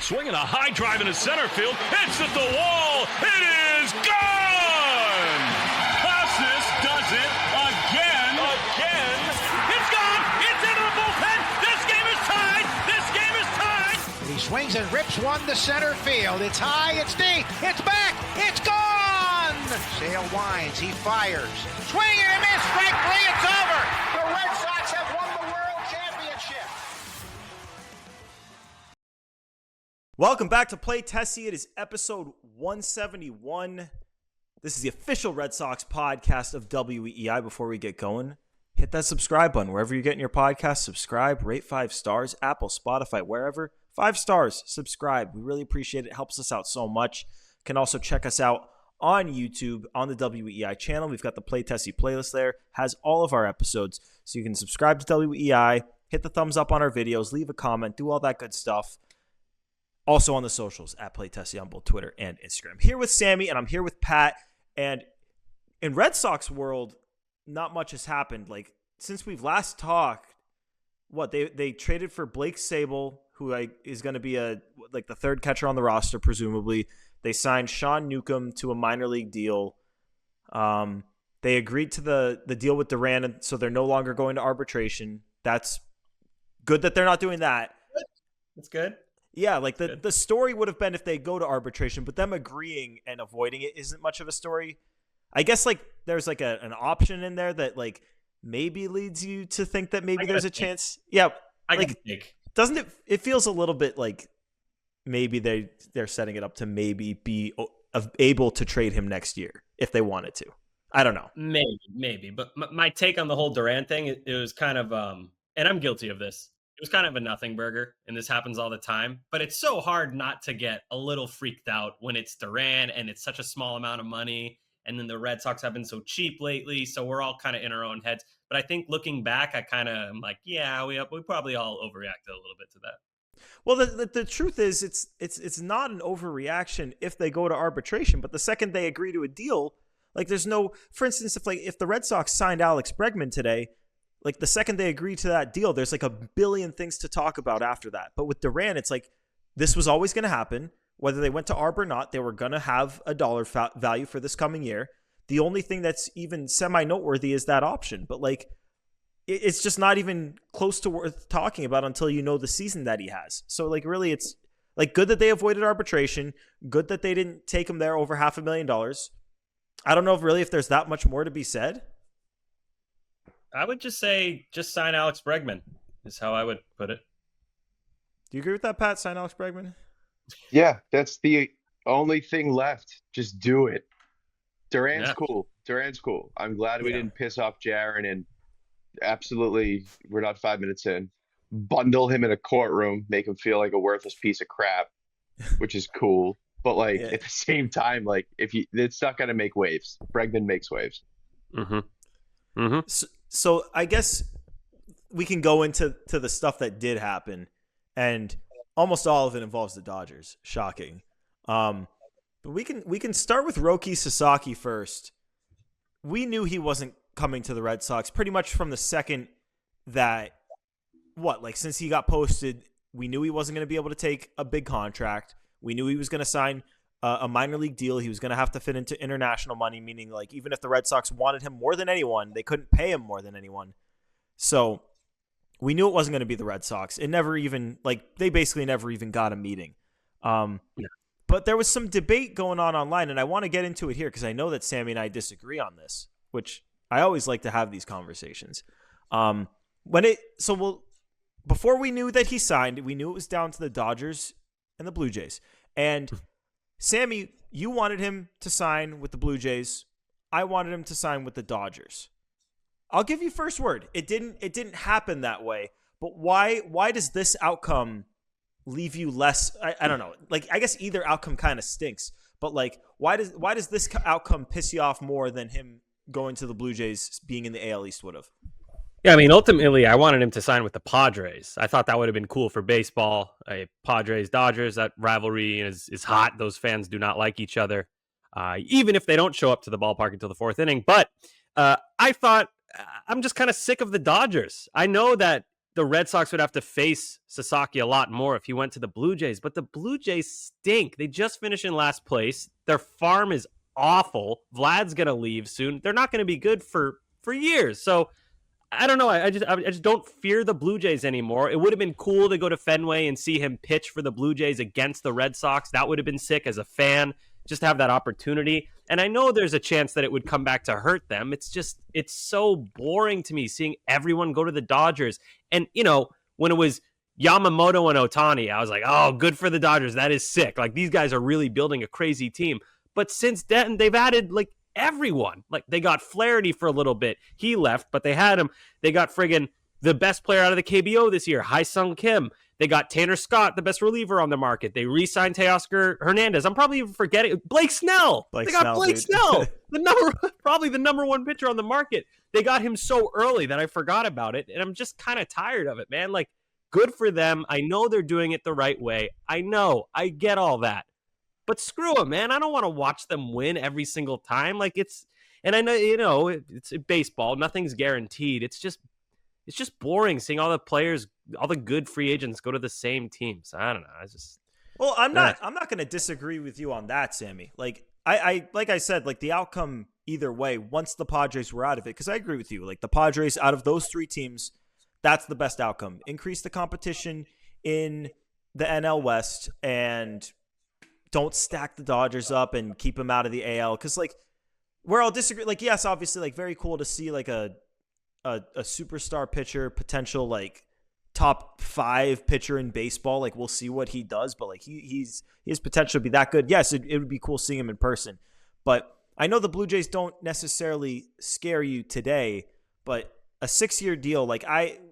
swinging a high drive into center field. It's at the wall. It is gone. Casas does it again. It's gone. It's into the bullpen. This game is tied. He swings and rips one to center field. It's high. It's deep. It's back. It's gone. Sale winds. He fires. Swing and a miss. Strike three. It's over. The Red Sox have won the World Championship. Welcome back to Play Tessie. It is episode 171. This is the official Red Sox podcast of WEEI. Before we get going, hit that subscribe button. Wherever you're getting your podcast, subscribe, rate 5 stars, Apple, Spotify, wherever. 5 stars, subscribe. We really appreciate it. It helps us out so much. You can also check us out on YouTube on the WEEI channel. We've got the Play Tessie playlist there. Has all of our episodes. So you can subscribe to WEEI, hit the thumbs up on our videos, leave a comment, do all that good stuff. Also on the socials at Play Tessie on both Twitter and Instagram. Here with Sammy, and I'm here with Pat. And in Red Sox world, not much has happened. Like, since we've last talked, they traded for Blake Sable, who is going to be the third catcher on the roster, presumably. They signed Sean Newcomb to a minor league deal. They agreed to the deal with Duran, so they're no longer going to arbitration. That's good that they're not doing that. That's good. Yeah, like the story would have been if they go to arbitration, but them agreeing and avoiding it isn't much of a story. I guess like there's like an option in there that like maybe leads you to think that maybe there's a chance. Yeah, doesn't it feels a little bit like maybe they're setting it up to maybe be able to trade him next year if they wanted to. I don't know. Maybe. But my take on the whole Duran thing, it was kind of, and I'm guilty of this. It was kind of a nothing burger, and this happens all the time. But it's so hard not to get a little freaked out when it's Duran and it's such a small amount of money. And then the Red Sox have been so cheap lately, so we're all kind of in our own heads. But I think looking back, I kind of am like, yeah, we probably all overreacted a little bit to that. Well, the truth is, it's not an overreaction if they go to arbitration. But the second they agree to a deal, like there's no, for instance, if the Red Sox signed Alex Bregman today, like the second they agree to that deal, there's like a billion things to talk about after that. But with Duran, it's like this was always going to happen. Whether they went to ARB or not, they were going to have a dollar value for this coming year. The only thing that's even semi-noteworthy is that option. But like, it's just not even close to worth talking about until you know the season that he has. So like, really, it's like good that they avoided arbitration. Good that they didn't take him there over $500,000. I don't know if there's that much more to be said. I would just say, just sign Alex Bregman is how I would put it. Do you agree with that, Pat? Sign Alex Bregman? Yeah, that's the only thing left. Just do it. Duran's cool. I'm glad we didn't piss off Jaren, and absolutely, we're not 5 minutes in. Bundle him in a courtroom, make him feel like a worthless piece of crap, which is cool. But like at the same time, like it's not gonna make waves. Bregman makes waves. Mm-hmm. Mm-hmm. So I guess we can go into the stuff that did happen, and almost all of it involves the Dodgers. Shocking. But we can start with Roki Sasaki first. We knew he wasn't coming to the Red Sox pretty much from the second that since he got posted, we knew he wasn't going to be able to take a big contract. We knew he was going to sign a minor league deal. He was going to have to fit into international money, meaning like even if the Red Sox wanted him more than anyone, they couldn't pay him more than anyone. So we knew it wasn't going to be the Red Sox. It never even they basically never even got a meeting. But there was some debate going on online, and I want to get into it here because I know that Sammy and I disagree on this, which I always like to have these conversations. Before we knew that he signed, we knew it was down to the Dodgers and the Blue Jays. And Sammy, you wanted him to sign with the Blue Jays. I wanted him to sign with the Dodgers. I'll give you first word. It didn't happen that way. But why does this outcome leave you less? I don't know. Like, I guess either outcome kind of stinks. But like, why does this outcome piss you off more than him going to the Blue Jays being in the AL East would have? Yeah, I mean, ultimately, I wanted him to sign with the Padres. I thought that would have been cool for baseball. Padres-Dodgers, that rivalry is hot. Those fans do not like each other, even if they don't show up to the ballpark until the fourth inning. But I thought I'm just kind of sick of the Dodgers. I know that the Red Sox would have to face Sasaki a lot more if he went to the Blue Jays. But the Blue Jays stink. They just finished in last place. Their farm is awful. Vlad's going to leave soon. They're not going to be good for years. So I don't know. I just don't fear the Blue Jays anymore. It would have been cool to go to Fenway and see him pitch for the Blue Jays against the Red Sox. That would have been sick as a fan, just to have that opportunity. And I know there's a chance that it would come back to hurt them. It's so boring to me seeing everyone go to the Dodgers. And, when it was Yamamoto and Ohtani, I was like, oh, good for the Dodgers. That is sick. Like, these guys are really building a crazy team. But since then, they've added, like, everyone. Like, they got Flaherty for a little bit. He left, but they had him. They got friggin' the best player out of the KBO this year, Hai-Sung Kim. They got Tanner Scott, the best reliever on the market. They re-signed Teoscar Hernandez. I'm probably even forgetting Blake Snell. They got Blake Snell, probably the number one pitcher on the market. They got him so early that I forgot about it, and I'm just kind of tired of it, man. Like, good for them. I know they're doing it the right way. I know. I get all that. But screw them, man. I don't want to watch them win every single time. Like, and I know, it's baseball. Nothing's guaranteed. It's just boring seeing all the players, all the good free agents go to the same teams. I don't know. Well, I'm not going to disagree with you on that, Sammy. Like I said, like the outcome either way, once the Padres were out of it, because I agree with you. Like the Padres, out of those three teams, that's the best outcome. Increase the competition in the NL West and don't stack the Dodgers up and keep them out of the AL. Because like where I'll disagree, like yes, obviously, like very cool to see like a superstar pitcher, potential like top 5 pitcher in baseball. Like we'll see what he does, but like he has potential to be that good. Yes, it would be cool seeing him in person. But I know the Blue Jays don't necessarily scare you today, but a 6-year deal, like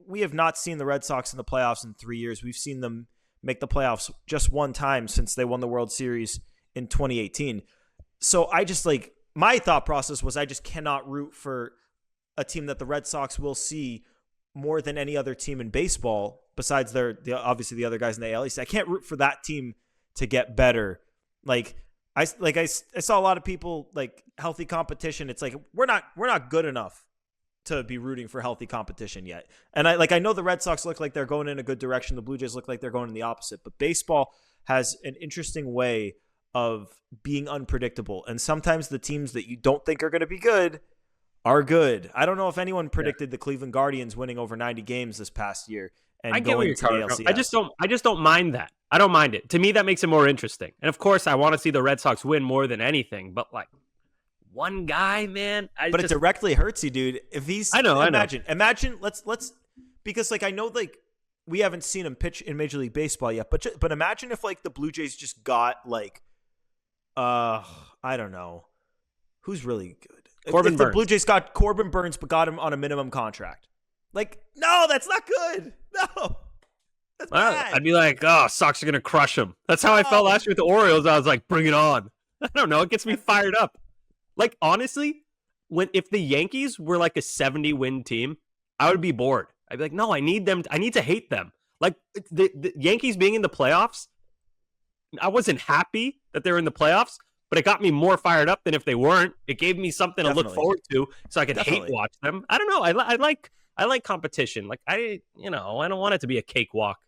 we have not seen the Red Sox in the playoffs in 3 years. We've seen them make the playoffs just one time since they won the World Series in 2018. So I just like, my thought process was I just cannot root for a team that the Red Sox will see more than any other team in baseball besides obviously the other guys in the AL East. I can't root for that team to get better. I saw a lot of people like healthy competition. It's like we're not good enough to be rooting for healthy competition yet. And I know the Red Sox look like they're going in a good direction. The Blue Jays look like they're going in the opposite. But baseball has an interesting way of being unpredictable. And sometimes the teams that you don't think are going to be good are good. I don't know if anyone predicted the Cleveland Guardians winning over 90 games this past year and I get where going you're to the coming from. ALCS. I just don't mind that. I don't mind it. To me, that makes it more interesting. And of course, I want to see the Red Sox win more than anything. But like one guy, man. It directly hurts you, dude. If he's, imagine. Let's because like I know like we haven't seen him pitch in Major League Baseball yet, but imagine if like the Blue Jays just got like, I don't know, who's really good. Corbin if Burns. The Blue Jays got Corbin Burns, but got him on a minimum contract. Like, no, that's not good. No, that's bad. I'd be like, oh, Sox are gonna crush him. That's how I felt last year with the Orioles. I was like, bring it on. I don't know. It gets me fired up. Like honestly, if the Yankees were like a 70-win team, I would be bored. I'd be like, no, I need to hate them. Like the Yankees being in the playoffs, I wasn't happy that they were in the playoffs, but it got me more fired up than if they weren't. It gave me something to look forward to, so I could hate watch them. I don't know. I like competition. Like I don't want it to be a cakewalk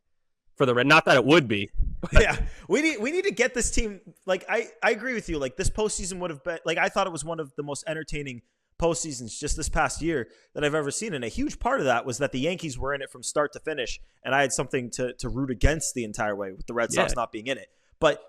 for the Red. Not that it would be. Yeah, we need to get this team. Like I agree with you. Like this postseason would have been like I thought it was one of the most entertaining postseasons just this past year that I've ever seen, and a huge part of that was that the Yankees were in it from start to finish, and I had something to root against the entire way with the Red Sox not being in it. But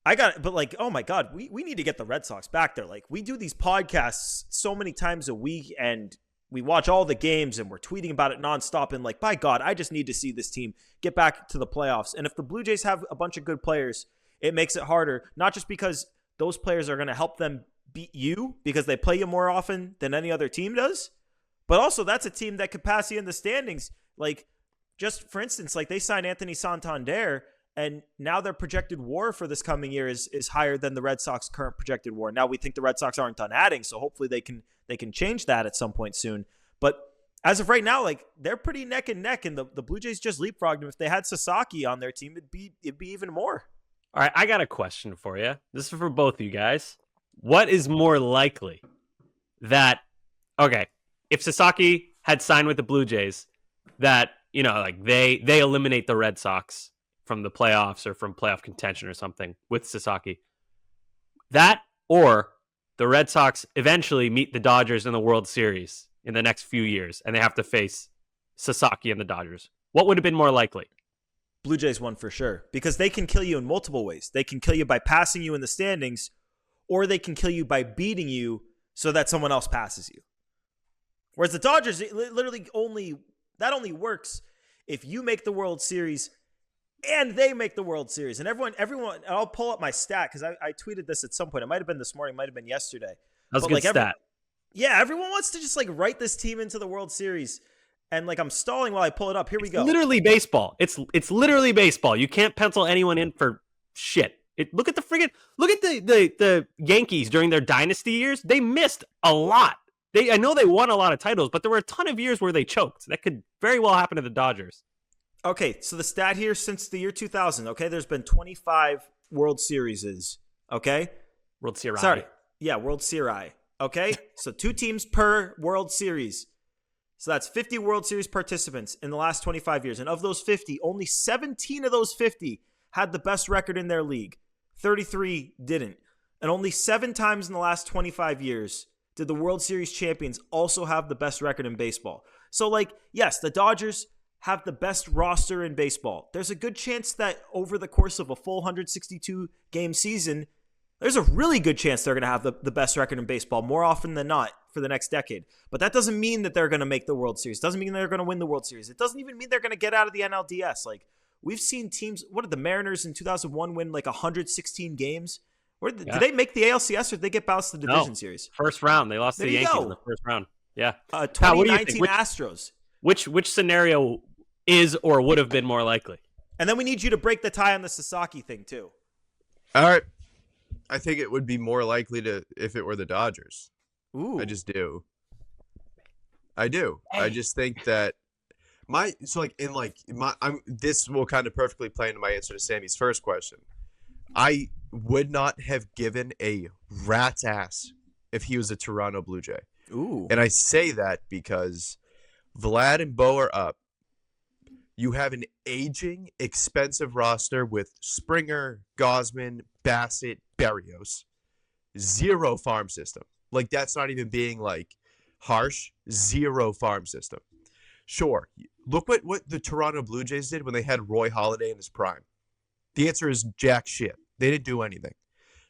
like, oh my God, we need to get the Red Sox back there. Like we do these podcasts so many times a week and we watch all the games and we're tweeting about it nonstop. And like, by God, I just need to see this team get back to the playoffs. And if the Blue Jays have a bunch of good players, it makes it harder, not just because those players are going to help them beat you because they play you more often than any other team does, but also that's a team that could pass you in the standings. Like just for instance, like they signed Anthony Santander, and now their projected WAR for this coming year is higher than the Red Sox current projected WAR. Now we think the Red Sox aren't done adding, so hopefully they can change that at some point soon. But as of right now, like they're pretty neck and neck, and the Blue Jays just leapfrogged them. If they had Sasaki on their team, it'd be even more. All right, I got a question for you. This is for both of you guys. What is more likely that if Sasaki had signed with the Blue Jays, that like they eliminate the Red Sox from the playoffs or from playoff contention or something with Sasaki. That, or the Red Sox eventually meet the Dodgers in the World Series in the next few years, and they have to face Sasaki and the Dodgers. What would have been more likely? Blue Jays won for sure, because they can kill you in multiple ways. They can kill you by passing you in the standings, or they can kill you by beating you so that someone else passes you. Whereas the Dodgers, it literally only works if you make the World Series and they make the World Series. And everyone, I'll pull up my stat because I tweeted this at some point. It might have been this morning, it might have been yesterday. That's a good stat. Yeah, everyone wants to just like write this team into the World Series. And like I'm stalling while I pull it up. Here we go. Literally baseball. It's literally baseball. You can't pencil anyone in for shit. Look at the Yankees during their dynasty years. They missed a lot. I know they won a lot of titles, but there were a ton of years where they choked. That could very well happen to the Dodgers. Okay, so the stat here since the year 2000, okay, there's been 25 World Series, okay? World Series. Sorry. Yeah, World Series, okay? So 2 teams per World Series. So that's 50 World Series participants in the last 25 years. And of those 50, only 17 of those 50 had the best record in their league. 33 didn't. And only 7 times in the last 25 years did the World Series champions also have the best record in baseball. So, like, yes, the Dodgers have the best roster in baseball. There's a good chance that over the course of a full 162-game season, there's a really good chance they're going to have the best record in baseball more often than not for the next decade. But that doesn't mean that they're going to make the World Series. It doesn't mean they're going to win the World Series. It doesn't even mean they're going to get out of the NLDS. Like, we've seen teams, what did the Mariners in 2001 win, like 116 games? Did they make the ALCS or did they get bounced to the Division Series? First round. They lost to the Yankees in the first round. Yeah. 2019 Astros. Which scenario is or would have been more likely? And then we need you to break the tie on the Sasaki thing, too. All right. I think it would be more likely if it were the Dodgers. Ooh. I just do. I do. I just think that this will kind of perfectly play into my answer to Sammy's first question. I would not have given a rat's ass if he was a Toronto Blue Jay. Ooh. And I say that because Vlad and Bo are up. You have an aging, expensive roster with Springer, Gosman, Bassett, Berrios. 0 farm system. Like, that's not even being, like, harsh. 0 farm system. Sure. Look what the Toronto Blue Jays did when they had Roy Halladay in his prime. The answer is jack shit. They didn't do anything.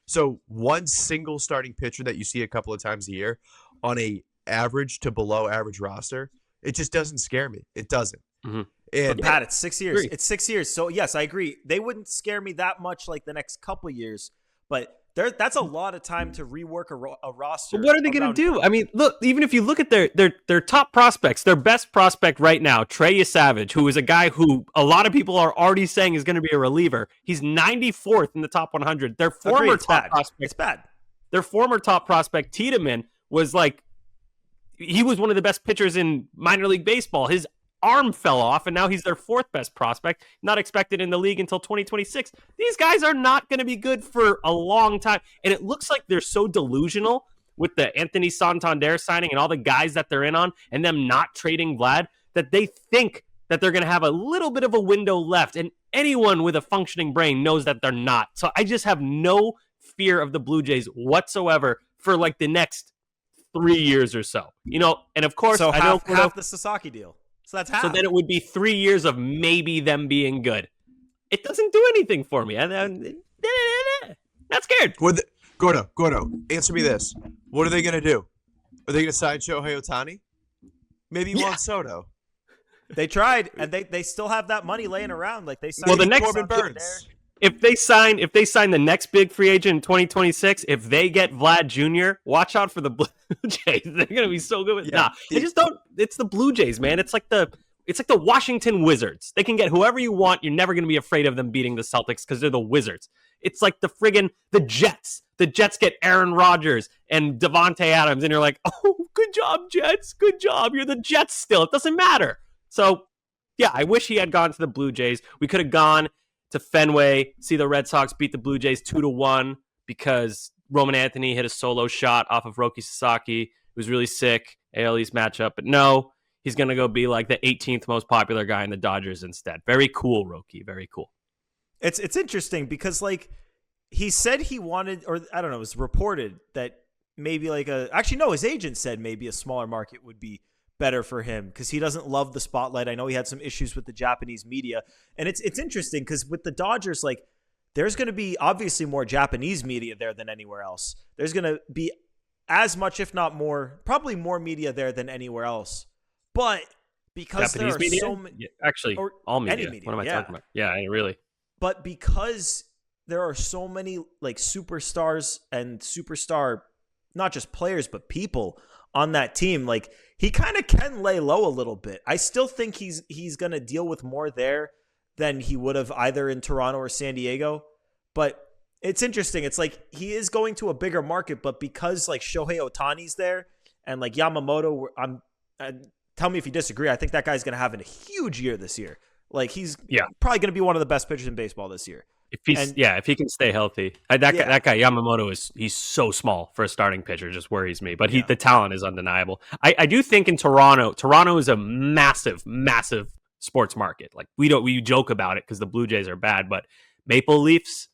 So one single starting pitcher that you see a couple of times a year on a average to below average roster, it just doesn't scare me. It doesn't. Mm-hmm. But Pat, it's 6 years. It's 6 years. So, yes, I agree. They wouldn't scare me that much like the next couple of years. But that's a lot of time to rework a roster. But what are they going to do? I mean, look, even if you look at their top prospects, their best prospect right now, Trey Savage, who is a guy who a lot of people are already saying is going to be a reliever. He's 94th in the top 100. Their former top prospect. It's bad. Their former top prospect, Tiedemann, was like, he was one of the best pitchers in minor league baseball. His arm fell off, and now he's their 4th best prospect, not expected in the league until 2026. These guys are not going to be good for a long time, and it looks like they're so delusional with the Anthony Santander signing and all the guys that they're in on, and them not trading Vlad, that they think that they're going to have a little bit of a window left, and anyone with a functioning brain knows that they're not. So I just have no fear of the Blue Jays whatsoever for like the next 3 years or so. And of course, so I know half the Sasaki deal. So that's half. So then it would be 3 years of maybe them being good. It doesn't do anything for me. I'm not scared. Gordo, answer me this. What are they going to do? Are they going to sign Shohei Ohtani? Maybe Juan Soto. They tried, and they still have that money laying around. Like they signed the next Corbin Burns. If they sign the next big free agent in 2026, if they get Vlad Jr., watch out for the Blue Jays. They're gonna be so good with they just don't. It's the Blue Jays, man. It's like the Washington Wizards. They can get whoever you want. You're never gonna be afraid of them beating the Celtics because they're the Wizards. It's like the Jets. The Jets get Aaron Rodgers and Devontae Adams, and you're like, oh, good job, Jets. Good job. You're the Jets still. It doesn't matter. So, yeah, I wish he had gone to the Blue Jays. We could have gone to Fenway, see the Red Sox beat the Blue Jays 2-1 because Roman Anthony hit a solo shot off of Roki Sasaki. It was really sick, AL East matchup. But no, he's going to go be like the 18th most popular guy in the Dodgers instead. Very cool, Roki. Very cool. It's interesting because like he said he wanted, or I don't know, it was reported that maybe like his agent said maybe a smaller market would be better for him because he doesn't love the spotlight. I know he had some issues with the Japanese media, and it's interesting because with the Dodgers, like there's going to be obviously more Japanese media there than anywhere else. There's going to be as much, if not more, probably more media there than anywhere else. But because Japanese there are media? so many, Yeah, actually, all media. Any media. What am I talking about? Yeah, really. But because there are so many like superstars and superstar, not just players, but people on that team, like he kind of can lay low a little bit. I still think he's going to deal with more there than he would have either in Toronto or San Diego. But it's interesting. It's like he is going to a bigger market, but because like Shohei Ohtani's there and like Yamamoto, tell me if you disagree. I think that guy's going to have a huge year this year. Like he's probably going to be one of the best pitchers in baseball this year. If he can stay healthy. That guy Yamamoto he's so small for a starting pitcher, just worries me. But the talent is undeniable. I do think in Toronto is a massive, massive sports market. Like we joke about it because the Blue Jays are bad, but Maple Leafs,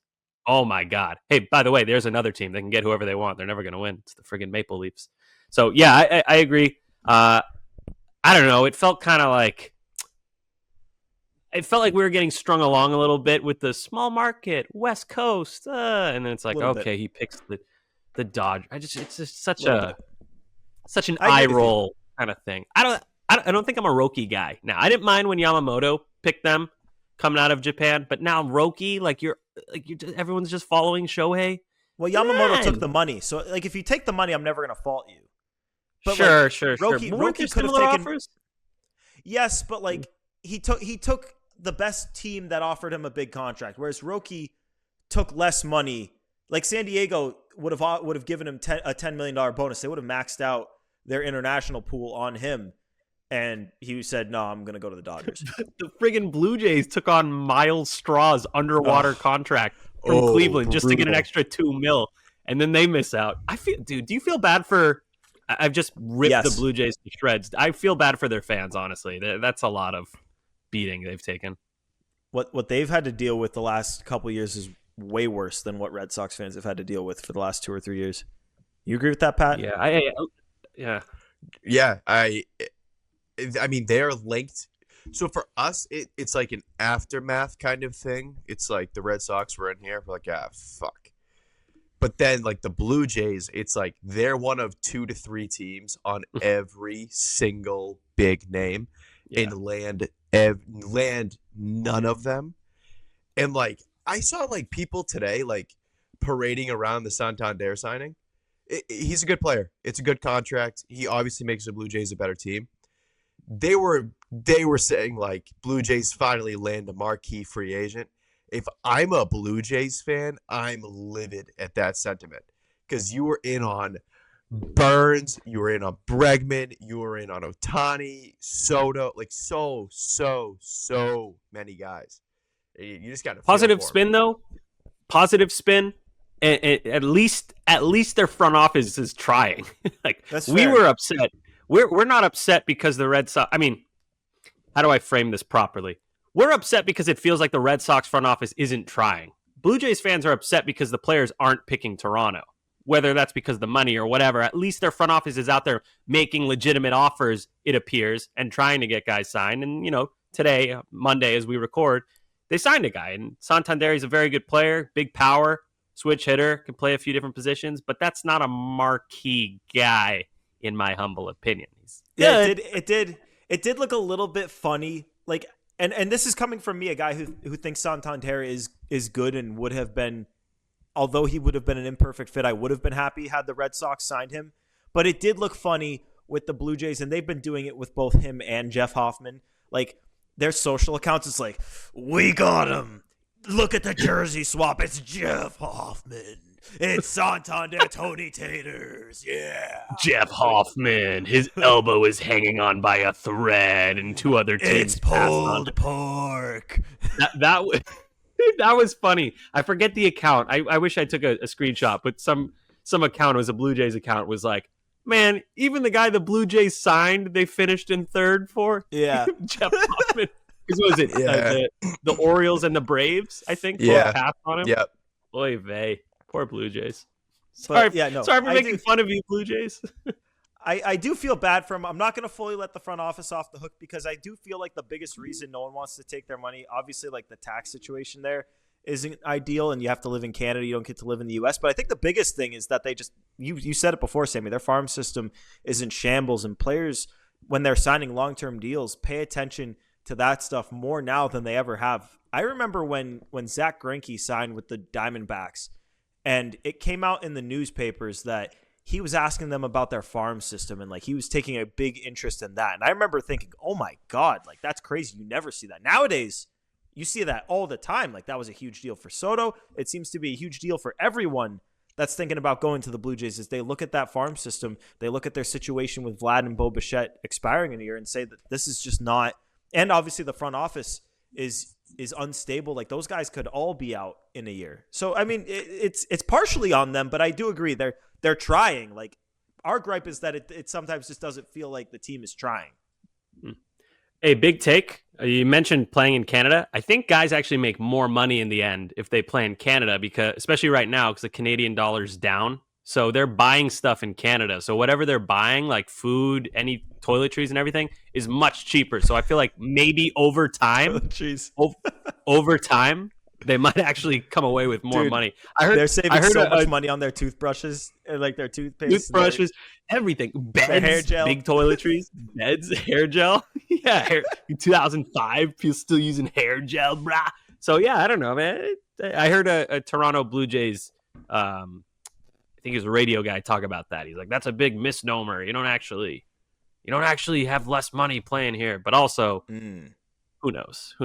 oh my God. Hey, by the way, there's another team that can get whoever they want. They're never going to win. It's the friggin' Maple Leafs. So yeah, I agree. I don't know. It felt like we were getting strung along a little bit with the small market, West Coast, and then it's like, okay, he picks the Dodge. It's just such an eye roll kind of thing. I don't think I'm a Roki guy. Now, I didn't mind when Yamamoto picked them coming out of Japan, but now Roki, everyone's just following Shohei. Well, Yamamoto took the money, so like if you take the money, I'm never going to fault you. But sure. Roki could have taken offers. Yes, but like he took the best team that offered him a big contract, whereas Roki took less money. Like San Diego would have given him a $10 million bonus. They would have maxed out their international pool on him, and he said, "No, I'm going to go to the Dodgers." The friggin' Blue Jays took on Miles Straw's underwater contract from Cleveland just to get an extra $2 million, and then they miss out. Do you feel bad for? I've just ripped the Blue Jays to shreds. I feel bad for their fans, honestly. That's a lot of beating they've taken. What they've had to deal with the last couple of years is way worse than what Red Sox fans have had to deal with for the last 2 or 3 years. You agree with that, Pat? Yeah. I mean, they're linked. So for us, it's like an aftermath kind of thing. It's like the Red Sox were in here. We're like, fuck. But then, like the Blue Jays, it's like they're one of 2 to 3 teams on every single big name and land none of them. And like I saw like people today like parading around the Santander signing. He's a good player. It's a good contract. He obviously makes the Blue Jays a better team. They were saying like Blue Jays finally land a marquee free agent. If I'm a Blue Jays fan, I'm livid at that sentiment because you were in on Burns, you were in on Bregman, you were in on Ohtani, Soto, like so many guys. You just got to positive spin though. Positive spin. And at least their front office is trying. Like we were upset. We're not upset because the Red Sox. I mean, how do I frame this properly? We're upset because it feels like the Red Sox front office isn't trying. Blue Jays fans are upset because the players aren't picking Toronto. Whether that's because of the money or whatever, at least their front office is out there making legitimate offers, it appears, and trying to get guys signed. And, today, Monday, as we record, they signed a guy. And Santander is a very good player, big power, switch hitter, can play a few different positions, but that's not a marquee guy, in my humble opinion. Yeah, it did look a little bit funny. Like, and this is coming from me, a guy who thinks Santander is good and would have been, although he would have been an imperfect fit, I would have been happy had the Red Sox signed him. But it did look funny with the Blue Jays, and they've been doing it with both him and Jeff Hoffman. Like, their social accounts, it's like, we got him. Look at the jersey swap. It's Jeff Hoffman. It's Santander Tony Taters. Yeah. Jeff Hoffman. His elbow is hanging on by a thread, and 2 other teams. It's pulled pork. That was funny. I forget the account. I wish I took a screenshot, but some account, it was a Blue Jays account, was like, man, even the guy the Blue Jays signed, they finished in third for. Yeah. Jeff Hoffman. Because what was it? The Orioles and the Braves, I think, both passed on him. Yep. Oy vey. Poor Blue Jays. Sorry for making fun of you, Blue Jays. I do feel bad for him. I'm not going to fully let the front office off the hook because I do feel like the biggest reason no one wants to take their money, obviously, like the tax situation there isn't ideal, and you have to live in Canada. You don't get to live in the U.S. But I think the biggest thing is that they just you said it before, Sammy. Their farm system is in shambles, and players, when they're signing long-term deals, pay attention to that stuff more now than they ever have. I remember when Zach Greinke signed with the Diamondbacks, and it came out in the newspapers that he was asking them about their farm system, and like he was taking a big interest in that. And I remember thinking, oh my God, like that's crazy. You never see that. Nowadays, you see that all the time. Like that was a huge deal for Soto. It seems to be a huge deal for everyone that's thinking about going to the Blue Jays. Is they look at that farm system, they look at their situation with Vlad and Bo Bichette expiring in a year and say that this is just not, and obviously the front office is unstable. Like those guys could all be out in a year. So, I mean, it's partially on them, but I do agree. They're trying. Like our gripe is that it sometimes just doesn't feel like the team is trying. Hey, big take. You mentioned playing in Canada. I think guys actually make more money in the end if they play in Canada, because especially right now, because the Canadian dollar's down. So they're buying stuff in Canada. So whatever they're buying, like food, any toiletries and everything, is much cheaper. So I feel like maybe over time, over time, they might actually come away with more money. They're saving so much money on their toothbrushes, like their toothbrushes, everything, beds, hair gel, big toiletries, beds, hair gel. Yeah, in 2005, people still using hair gel, brah. So yeah, I don't know, man. I heard a Toronto Blue Jays. I think he was a radio guy talk about that. He's like, that's a big misnomer. You don't actually have less money playing here. But also, who knows?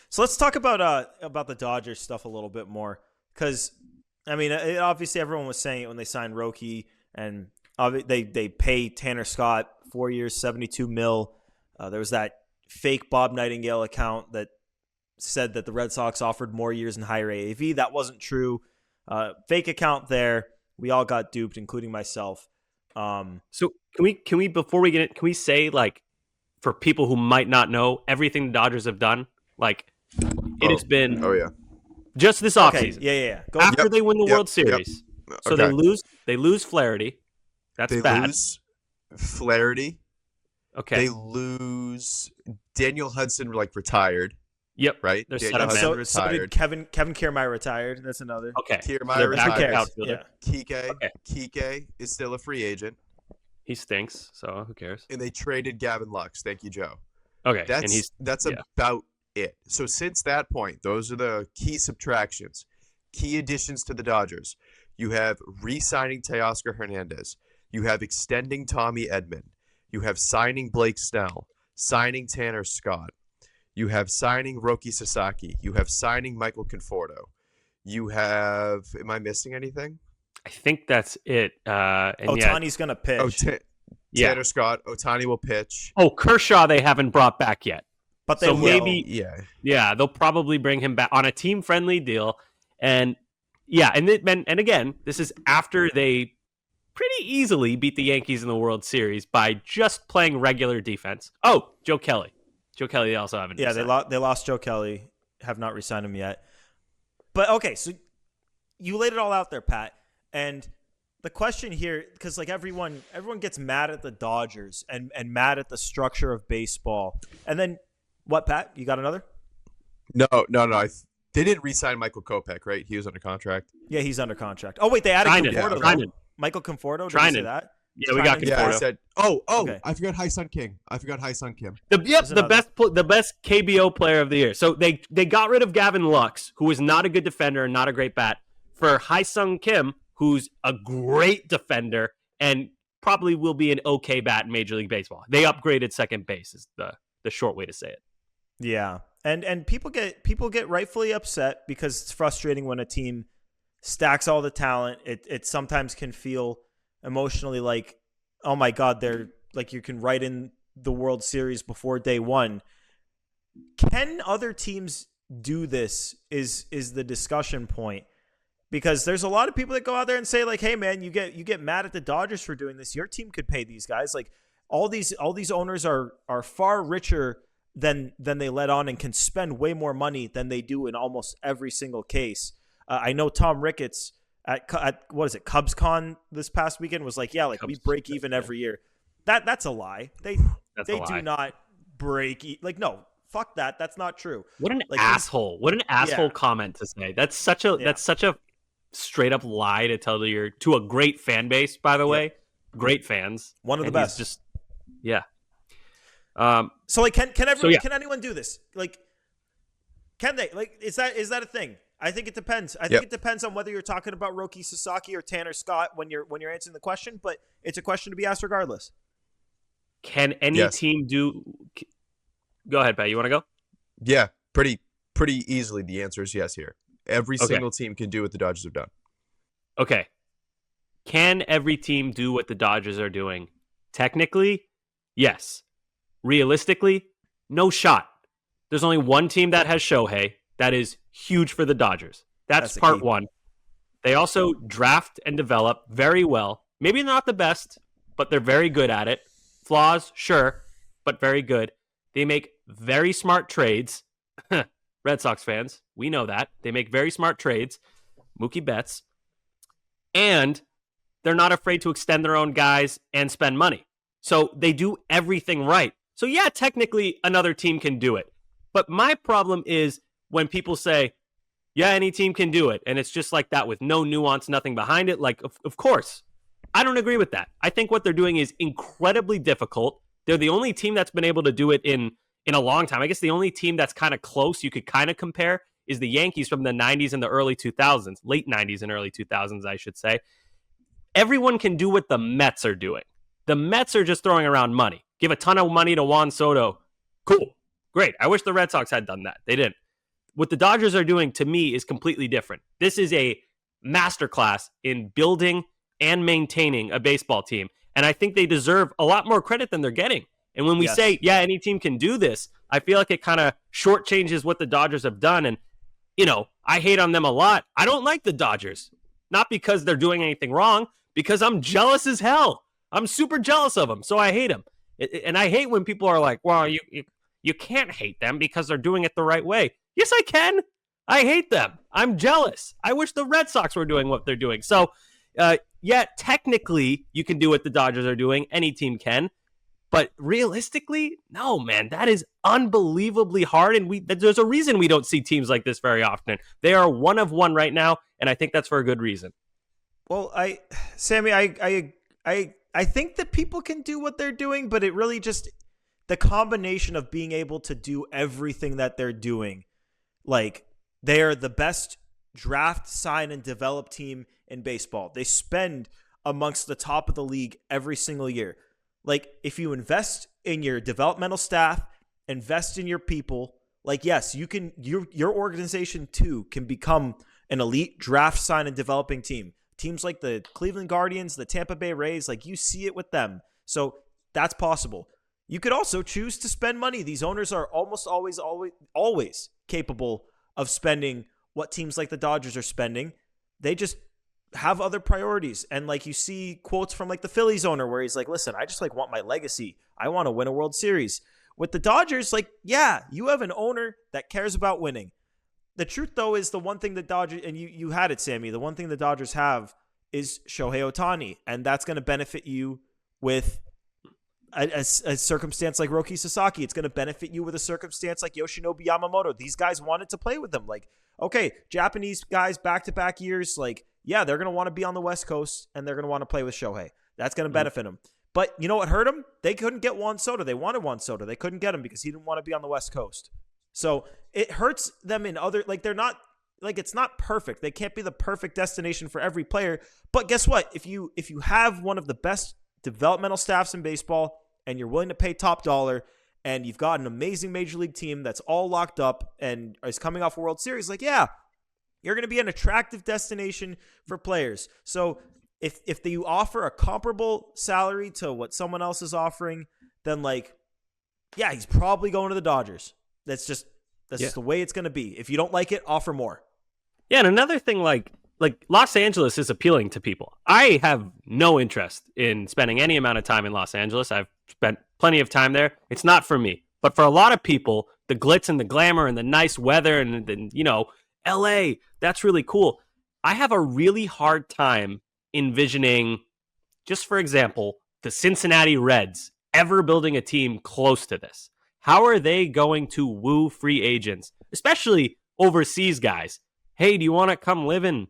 So let's talk about the Dodgers stuff a little bit more, because I mean, obviously everyone was saying it when they signed Roki, and they pay Tanner Scott 4 years, $72 million. There was that fake Bob Nightingale account that said that the Red Sox offered more years and higher AAV. That wasn't true. Fake account there. We all got duped, including myself. So can we before we get it, can we say, like, for people who might not know, everything the Dodgers have done, like it has been just this offseason. Yeah. After they win the World Series. So they lose Flaherty. That's bad. They lose Flaherty. Okay. They lose Daniel Hudson, like, retired. Yep. Right. They're Daniel Hudson so retired. did Kevin Kiermaier retired. That's another. Okay. Kiermaier retired. Yeah. Kike is still a free agent. He stinks, so who cares? And they traded Gavin Lux. Thank you, Joe. Okay. That's about it. So since that point, those are the key subtractions, key additions to the Dodgers. You have re-signing Teoscar Hernandez. You have extending Tommy Edman. You have signing Blake Snell, signing Tanner Scott. You have signing Roki Sasaki. You have signing Michael Conforto. You have, am I missing anything? I think that's it. Ohtani's going to pitch. Tanner Scott. Ohtani will pitch. Oh, Kershaw they haven't brought back yet. But they will. Yeah, they'll probably bring him back on a team-friendly deal. And yeah, and again, this is after they pretty easily beat the Yankees in the World Series by just playing regular defense. Oh, Joe Kelly. Joe Kelly they also haven't. Yeah, they lost Joe Kelly. Have not re-signed him yet. But okay, so you laid it all out there, Pat. And the question here, because like everyone gets mad at the Dodgers and mad at the structure of baseball. And then what, Pat? You got another? No. They didn't re-sign Michael Kopech, right? He was under contract. Yeah, he's under contract. Oh wait, they added Conforto. Yeah, Michael Conforto. Did you say that? Yeah, we got Conforto. Yeah, I said. Oh, okay. I forgot Hai-Sun Kim. The best KBO player of the year. So they got rid of Gavin Lux, who is not a good defender and not a great bat, for Hai-Sun Kim, who's a great defender and probably will be an okay bat in Major League Baseball. They upgraded second base is the short way to say it. Yeah. And people get rightfully upset because it's frustrating when a team stacks all the talent. It sometimes can feel emotionally like, oh my God, they're like, you can write in the World Series before day one. Can other teams do this is the discussion point. Because there's a lot of people that go out there and say like, hey man, you get mad at the Dodgers for doing this. Your team could pay these guys. Like all these owners are far richer than they let on and can spend way more money than they do in almost every single case. I know Tom Ricketts at what is it, CubsCon this past weekend was like, yeah, like we break even every year. That's a lie. They do not break like no. Fuck that. That's not true. What an like, asshole. What an asshole comment to say. That's such a straight up lie to tell to a great fan base, by the way. Great fans. One of the best. Just yeah. So like can anyone do this? Like can they? Like is that a thing? I think it depends. I think it depends on whether you're talking about Roki Sasaki or Tanner Scott when you're answering the question, but it's a question to be asked regardless. Can any team do Go ahead, Pat. You want to go? Yeah, pretty easily the answer is yes here. Every single team can do what the Dodgers have done. Okay. Can every team do what the Dodgers are doing? Technically, yes. Realistically, no shot. There's only one team that has Shohei. That is huge for the Dodgers. That's part one. They also draft and develop very well. Maybe not the best, but they're very good at it. Flaws, sure, but very good. They make very smart trades. Red Sox fans, we know that. They make very smart trades. Mookie Betts. And they're not afraid to extend their own guys and spend money. So they do everything right. So yeah, technically another team can do it. But my problem is when people say, yeah, any team can do it. And it's just like that with no nuance, nothing behind it. Like, of course. I don't agree with that. I think what they're doing is incredibly difficult. They're the only team that's been able to do it in a long time. I guess the only team that's kind of close you could kind of compare is the Yankees from the 90s and the early 2000s, late 90s and early 2000s, I should say. Everyone can do what the Mets are doing. The Mets are just throwing around money. Give a ton of money to Juan Soto. Cool. Great. I wish the Red Sox had done that. They didn't. What the Dodgers are doing, to me, is completely different. This is a masterclass in building and maintaining a baseball team. And I think they deserve a lot more credit than they're getting. And when we say, yeah, any team can do this, I feel like it kind of shortchanges what the Dodgers have done. And, you know, I hate on them a lot. I don't like the Dodgers. Not because they're doing anything wrong, because I'm jealous as hell. I'm super jealous of them, so I hate them. And I hate when people are like, well, you can't hate them because they're doing it the right way. Yes, I can. I hate them. I'm jealous. I wish the Red Sox were doing what they're doing. So, yeah, technically, you can do what the Dodgers are doing. Any team can. But realistically, no, man, that is unbelievably hard. And there's a reason we don't see teams like this very often. They are one of one right now, and I think that's for a good reason. Well, Sammy, I think that people can do what they're doing, but it really just the combination of being able to do everything that they're doing. Like, they are the best draft, sign, and develop team in baseball. They spend amongst the top of the league every single year. Like, if you invest in your developmental staff, invest in your people, like, yes, you can. Your organization too can become an elite draft, sign, and developing team. Teams like the Cleveland Guardians, the Tampa Bay Rays, like you see it with them. So that's possible. You could also choose to spend money. These owners are almost always capable of spending what teams like the Dodgers are spending. They just have other priorities. And like you see quotes from like the Phillies owner where he's like, listen, I just like want my legacy. I want to win a World Series. With the Dodgers, like, yeah, you have an owner that cares about winning. The truth, though, is the one thing the Dodgers, and you had it, Sammy, the one thing the Dodgers have is Shohei Ohtani, and that's going to benefit you with a circumstance like Roki Sasaki. It's going to benefit you with a circumstance like Yoshinobu Yamamoto. These guys wanted to play with them. Like, okay, Japanese guys back-to-back years, like, yeah, they're going to want to be on the West Coast, and they're going to want to play with Shohei. That's going to benefit them. But you know what hurt them? They couldn't get Juan Soto. They wanted Juan Soto. They couldn't get him because he didn't want to be on the West Coast. So it hurts them in other, like they're not, like it's not perfect. They can't be the perfect destination for every player. But guess what? If you have one of the best developmental staffs in baseball and you're willing to pay top dollar and you've got an amazing major league team that's all locked up and is coming off a World Series, like, yeah, you're going to be an attractive destination for players. So if you offer a comparable salary to what someone else is offering, then like, yeah, he's probably going to the Dodgers. That's just the way it's going to be. If you don't like it, offer more. Yeah, and another thing, like, like Los Angeles is appealing to people. I have no interest in spending any amount of time in Los Angeles. I've spent plenty of time there. It's not for me. But for a lot of people, the glitz and the glamour and the nice weather and LA, that's really cool. I have a really hard time envisioning, just for example, the Cincinnati Reds ever building a team close to this. How are they going to woo free agents, especially overseas guys? Hey, do you want to come live in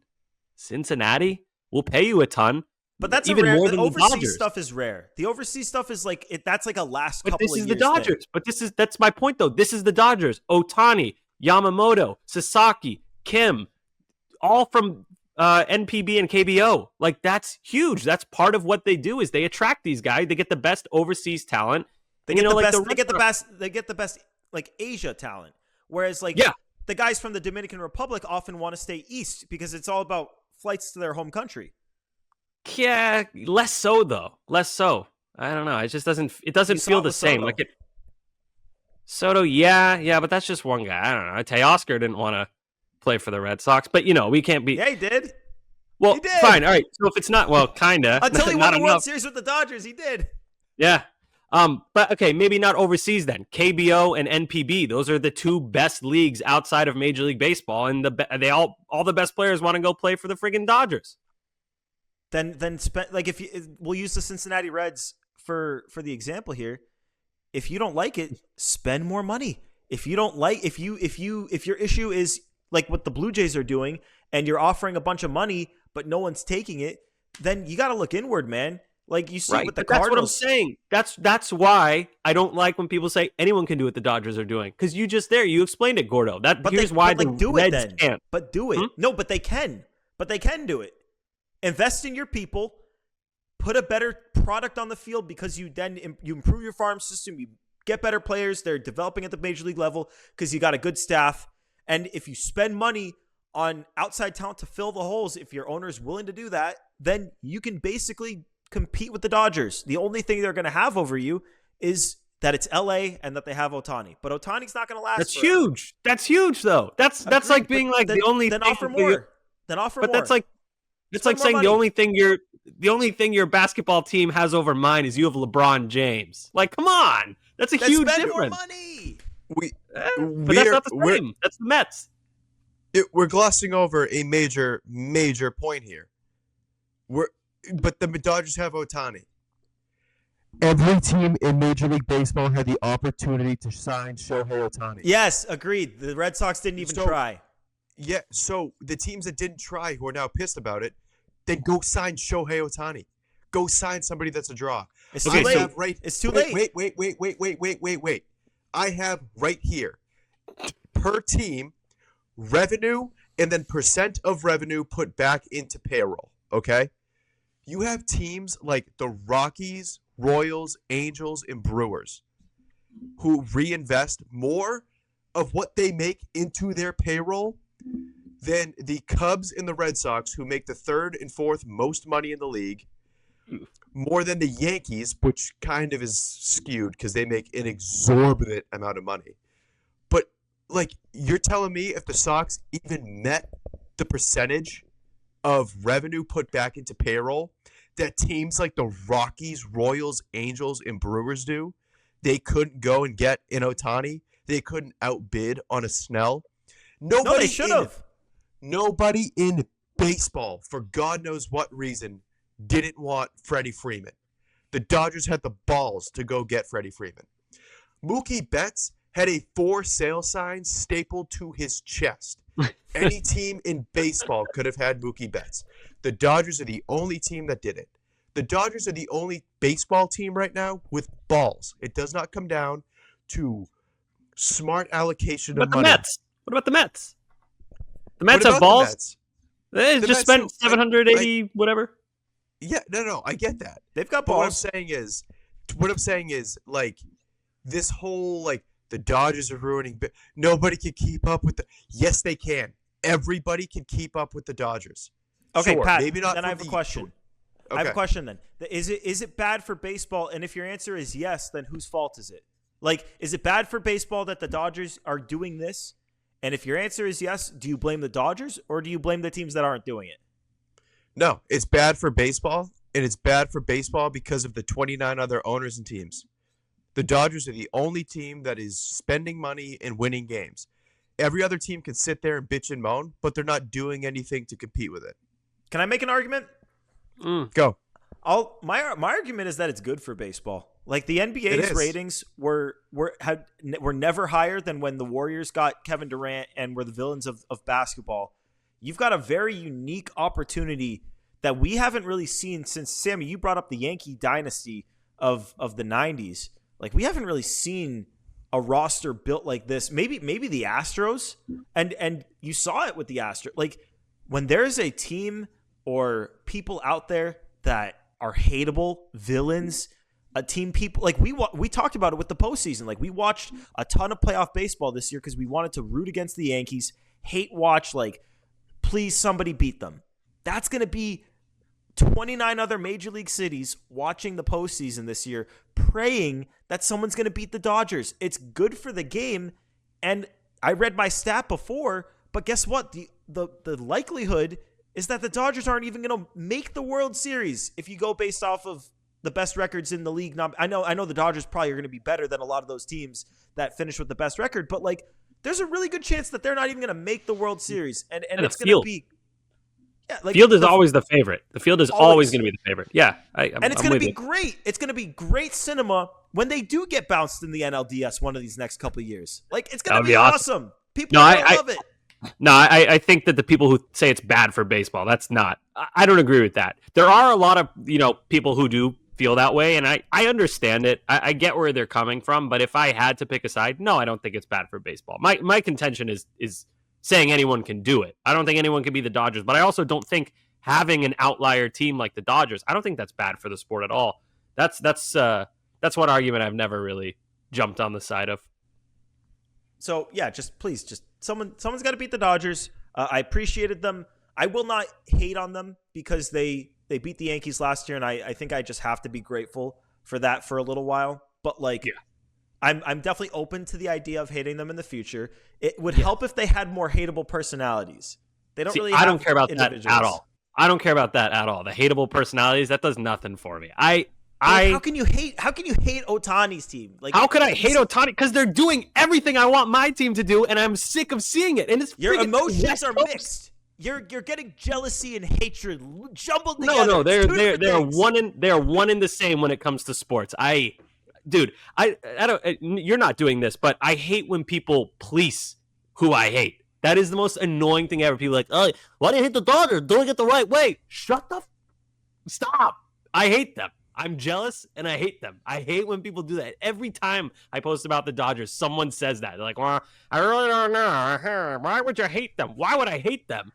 Cincinnati? We'll pay you a ton. But that's even rare, more the than the overseas Dodgers. stuff is rare. The overseas stuff is like that's like a last But couple this of is years the Dodgers. thing. But that's my point, though. This is the Dodgers. Otani, Yamamoto, Sasaki, Kim, all from NPB and KBO. Like, that's huge. That's part of what they do is they attract these guys. They get the best overseas talent. They get the best like Asia talent. Whereas the guys from the Dominican Republic often want to stay east because it's all about flights to their home country. Yeah, less so though. Less so. I don't know. It just doesn't feel the same. Soto. Like Soto, yeah, but that's just one guy. I don't know. Teoscar didn't want to play for the Red Sox, but we can't be. Yeah, he did. Well, he did. Fine. All right. So if it's not, well, kinda until he won the enough. World Series with the Dodgers, he did. Yeah. But okay, maybe not overseas then. KBO and NPB, those are the two best leagues outside of Major League Baseball, and all the best players want to go play for the friggin' Dodgers. Then spend we'll use the Cincinnati Reds for the example here. If you don't like it, spend more money. If you don't like if your issue is like what the Blue Jays are doing and you're offering a bunch of money but no one's taking it, then you got to look inward, man. Like you see with the Cardinals. That's what I'm saying. That's why I don't like when people say anyone can do what the Dodgers are doing, because you explained it, Gordo. Here's why the Reds can't. But do it. No, but they can. But they can do it. Invest in your people. Put a better product on the field because you improve your farm system. You get better players. They're developing at the major league level because you got a good staff. And if you spend money on outside talent to fill the holes, if your owner is willing to do that, then you can basically compete with the Dodgers. The only thing they're going to have over you is that it's LA and that they have Otani. But Otani's not going to last. That's forever. huge. That's huge, though. That's like being like the only. Then thing offer more. Then offer more. But that's like. It's like saying money. the only thing your basketball team has over mine is you have LeBron James. Like, come on, that's a huge spend difference. More money. But that's not the same. That's the Mets. We're glossing over a major point here. But the Dodgers have Otani. Every team in Major League Baseball had the opportunity to sign Shohei Otani. Yes, agreed. The Red Sox didn't even try. Yeah, so the teams that didn't try, who are now pissed about it, then go sign Shohei Otani. Go sign somebody that's a draw. It's too late. It's too late. Wait. I have right here, per team, revenue, and then percent of revenue put back into payroll, okay? You have teams like the Rockies, Royals, Angels, and Brewers who reinvest more of what they make into their payroll than the Cubs and the Red Sox, who make the third and fourth most money in the league, more than the Yankees, which kind of is skewed because they make an exorbitant amount of money. But, like, you're telling me if the Sox even met the percentage of revenue put back into payroll that teams like the Rockies, Royals, Angels, and Brewers do, they couldn't go and get an Otani? They couldn't outbid on a Snell? No, they should have. Nobody in baseball, for God knows what reason, didn't want Freddie Freeman. The Dodgers had the balls to go get Freddie Freeman. Mookie Betts had a for sale sign stapled to his chest. Any team in baseball could have had Mookie Betts. The Dodgers are the only team that did it. The Dodgers are the only baseball team right now with balls. It does not come down to smart allocation of money. What about the Mets? The Mets have balls. They just spent 780 whatever. Yeah, no, I get that. They've got balls. balls. What I'm saying is like this whole like the Dodgers are ruining. Nobody can keep up with the. Yes, they can. Everybody can keep up with the Dodgers. Okay, sure, Pat. Maybe not. Then I have a question. Okay. I have a question. Then is it bad for baseball? And if your answer is yes, then whose fault is it? Like, is it bad for baseball that the Dodgers are doing this? And if your answer is yes, do you blame the Dodgers or do you blame the teams that aren't doing it? No, it's bad for baseball, and it's bad for baseball because of the 29 other owners and teams. The Dodgers are the only team that is spending money and winning games. Every other team can sit there and bitch and moan, but they're not doing anything to compete with it. Can I make an argument? Go. My argument is that it's good for baseball. Like the NBA's ratings were never higher than when the Warriors got Kevin Durant and were the villains of basketball. You've got a very unique opportunity that we haven't really seen since, Sammy, you brought up the Yankee dynasty of the 90s. Like we haven't really seen a roster built like this. Maybe the Astros, and you saw it with the Astros. Like when there's a team or people out there that are hateable, villains, a team people like we talked about it with the postseason. Like we watched a ton of playoff baseball this year because we wanted to root against the Yankees, hate watch, like please somebody beat them. That's going to be 29 other major league cities watching the postseason this year, praying that someone's going to beat the Dodgers. It's good for the game. And I read my stat before, but guess what? The likelihood is that the Dodgers aren't even going to make the World Series if you go based off of the best records in the league. I know the Dodgers probably are going to be better than a lot of those teams that finish with the best record, but like there's a really good chance that they're not even going to make the World Series. And it's going to be field is always the favorite. The field is always going to be the favorite. Yeah. And it's going to be great. It's going to be great cinema when they do get bounced in the NLDS one of these next couple of years. Like it's going to be awesome. People are going to love it. No, I think that the people who say it's bad for baseball, that's not. I don't agree with that. There are a lot of, people who do feel that way, and I understand it. I get where they're coming from, but if I had to pick a side, no, I don't think it's bad for baseball. My contention is saying anyone can do it. I don't think anyone can be the Dodgers, but I also don't think having an outlier team like the Dodgers, I don't think that's bad for the sport at all. That's one argument I've never really jumped on the side of. So yeah, just someone's got to beat the Dodgers. I appreciated them. I will not hate on them because they beat the Yankees last year, and I think I just have to be grateful for that for a little while. But I'm definitely open to the idea of hating them in the future. It would help if they had more hateable personalities. They don't really. I don't care about that at all. I don't care about that at all. The hateable personalities, that does nothing for me. How can you hate Ohtani's team? Like, how could I hate Ohtani? Because they're doing everything I want my team to do, and I'm sick of seeing it. And it's your emotions are mixed. You're getting jealousy and hatred jumbled together. No, they're one in the same when it comes to sports. I don't. You're not doing this, but I hate when people police who I hate. That is the most annoying thing ever. People are like, oh, why do you hate the Dodgers? Doing it the right way. Stop. I hate them. I'm jealous and I hate them. I hate when people do that. Every time I post about the Dodgers, someone says that. They're like, well, I really don't know. Why would you hate them? Why would I hate them?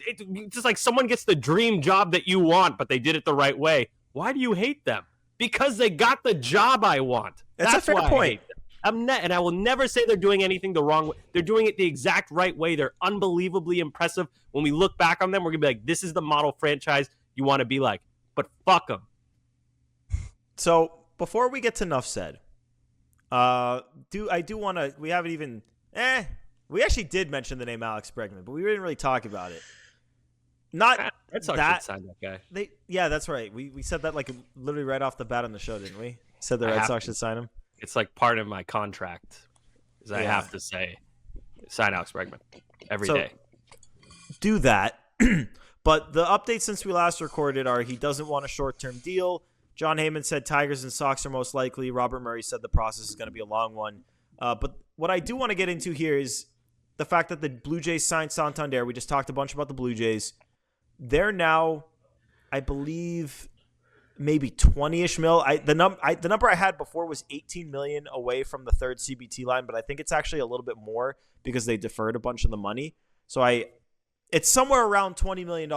It's just like someone gets the dream job that you want, but they did it the right way. Why do you hate them? Because they got the job I want. That's a fair point. And I will never say they're doing anything the wrong way. They're doing it the exact right way. They're unbelievably impressive. When we look back on them, we're going to be like, this is the model franchise you want to be like. But fuck them. So before we get to enough said, I do want to. We haven't even. We actually did mention the name Alex Bregman, but we didn't really talk about it. Not Red Sox that signed that guy. That's right. We said that like literally right off the bat on the show, didn't we? Said the Red Sox should sign him. It's like part of my contract, is I have to say, sign Alex Bregman every day. Do that. But the updates since we last recorded are he doesn't want a short-term deal. John Heyman said Tigers and Sox are most likely. Robert Murray said the process is going to be a long one. But what I do want to get into here is the fact that the Blue Jays signed Santander. We just talked a bunch about the Blue Jays. They're now, I believe, maybe 20-ish mil. The number I had before was 18 million away from the third CBT line, but I think it's actually a little bit more because they deferred a bunch of the money. So it's somewhere around $20 million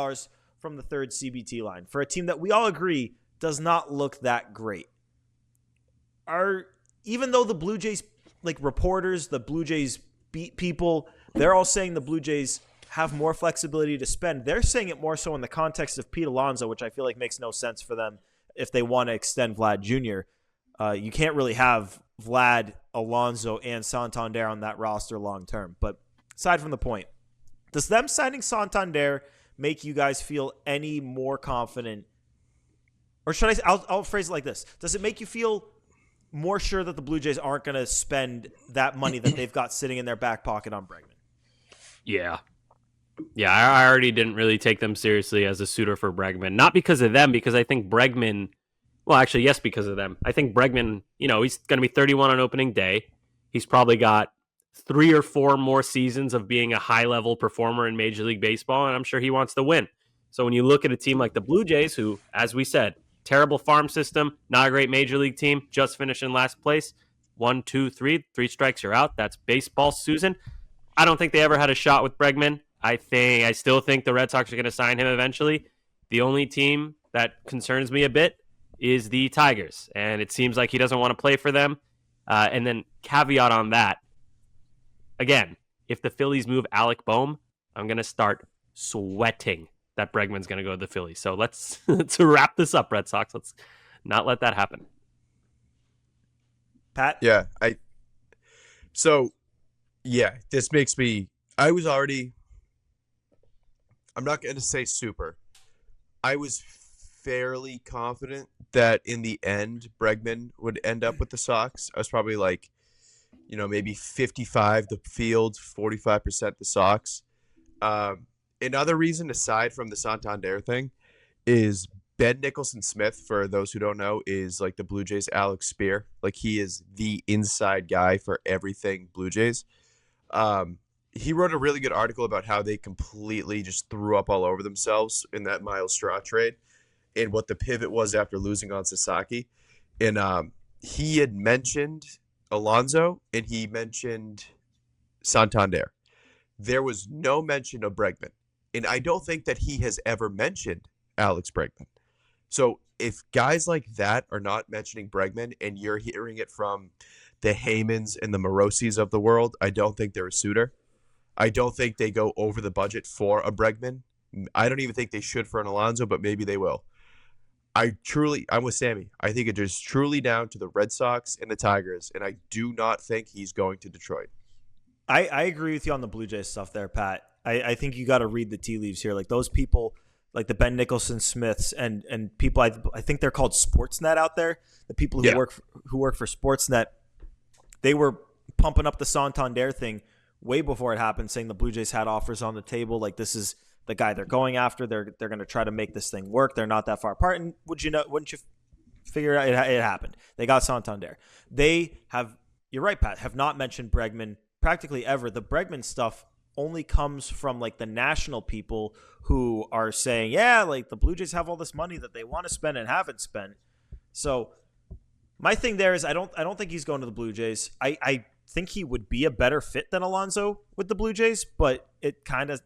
from the third CBT line for a team that we all agree does not look that great. Even though the Blue Jays, like reporters, the Blue Jays beat people, they're all saying the Blue Jays have more flexibility to spend. They're saying it more so in the context of Pete Alonso, which I feel like makes no sense for them if they want to extend Vlad Jr. You can't really have Vlad, Alonso, and Santander on that roster long term. But aside from the point, does them signing Santander make you guys feel any more confident? Or should I'll phrase it like this. Does it make you feel more sure that the Blue Jays aren't going to spend that money that they've got sitting in their back pocket on Bregman? Yeah. Yeah, I already didn't really take them seriously as a suitor for Bregman. Not because of them, because I think Bregman, well, actually, yes, because of them. I think Bregman, he's going to be 31 on opening day. He's probably got 3 or 4 more seasons of being a high-level performer in Major League Baseball, and I'm sure he wants to win. So when you look at a team like the Blue Jays, who, as we said, terrible farm system, not a great Major League team, just finished in last place, 1, 2, 3 strikes, you're out. That's baseball, Susan. I don't think they ever had a shot with Bregman. I still think the Red Sox are going to sign him eventually. The only team that concerns me a bit is the Tigers, and it seems like he doesn't want to play for them. And then caveat on that, again, if the Phillies move Alec Boehm, I'm going to start sweating that Bregman's going to go to the Phillies. So let's wrap this up, Red Sox. Let's not let that happen. Pat? Yeah, this makes me, I'm not going to say super. I was fairly confident that in the end, Bregman would end up with the Sox. I was probably like, maybe 55 the field, 45% the Sox. Another reason, aside from the Santander thing, is Ben Nicholson-Smith, for those who don't know, is like the Blue Jays' Alex Spear. Like, he is the inside guy for everything Blue Jays. He wrote a really good article about how they completely just threw up all over themselves in that Miles Straw trade and what the pivot was after losing on Sasaki. And he had mentioned Alonso and he mentioned Santander. There was no mention of Bregman. And I don't think that he has ever mentioned Alex Bregman. So if guys like that are not mentioning Bregman and you're hearing it from the Heymans and the Morosis of the world, I don't think they're a suitor. I don't think they go over the budget for a Bregman. I don't even think they should for an Alonso, but maybe they will. I'm with Sammy. I think it is truly down to the Red Sox and the Tigers, and I do not think he's going to Detroit. I agree with you on the Blue Jays stuff there, Pat. I think you got to read the tea leaves here. Like those people, like the Ben Nicholson-Smiths and people, I think they're called Sportsnet out there. The people who work for Sportsnet, they were pumping up the Santander thing way before it happened, saying the Blue Jays had offers on the table. Like, this is the guy they're going after. They're going to try to make this thing work. They're not that far apart. And wouldn't you figure out it happened? They got Santander. They have, you're right, Pat, have not mentioned Bregman practically ever. The Bregman stuff only comes from like the national people who are saying, yeah, like the Blue Jays have all this money that they want to spend and haven't spent. So my thing there is I don't think he's going to the Blue Jays. I think he would be a better fit than Alonso with the Blue Jays, but it kind of